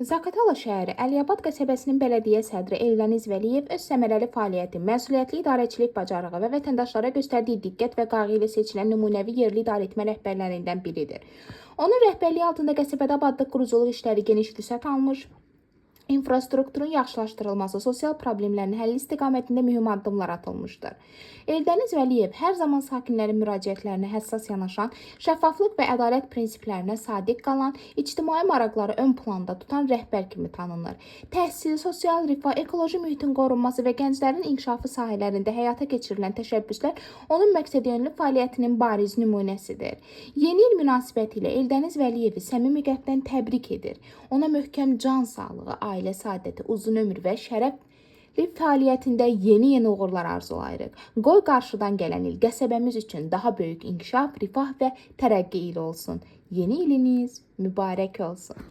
Zaqatala şəhəri Əliyabad qəsəbəsinin bələdiyyə sədri Eldəniz Vəliyev öz səmərəli fəaliyyəti, məsuliyyətli idarəçilik bacarığı və vətəndaşlara göstərdiyi diqqət və qayğı ilə seçilən nümunəvi yerli idarəetmə rəhbərlərindən biridir. Onun rəhbərliyi altında qəsəbədə abadlıq quruculuq işləri geniş vüsət almış, infrastrukturun yaxşılaşdırılması, sosial problemlərin həlli istiqamətində mühüm addımlar atılmışdır. Eldəniz Vəliyev hər zaman sakinlərin müraciətlərinə həssas yanaşan, şəffaflıq və ədalət prinsiplərinə sadiq qalan, ictimai maraqları ön planda tutan rəhbər kimi tanınır. Təhsil, sosial rifah, ekoloji mühitin qorunması və gənclərin inkişafı sahələrində həyata keçirilən təşəbbüslər onun məqsədyönlü fəaliyyətinin bariz nümunəsidir. Yeni il münasibətilə Eldəniz Vəliyevi səmimi qəlbdən təbrik edir. Ona möhkəm can sağlığı, ailə saadəti, uzun ömür və şərəfli fəaliyyətində yeni uğurlar arzulayırıq. Qoy qarşıdan gələn il qəsəbəmiz üçün daha böyük inkişaf, rifah və tərəqqi ili olsun. Yeni iliniz mübarək olsun.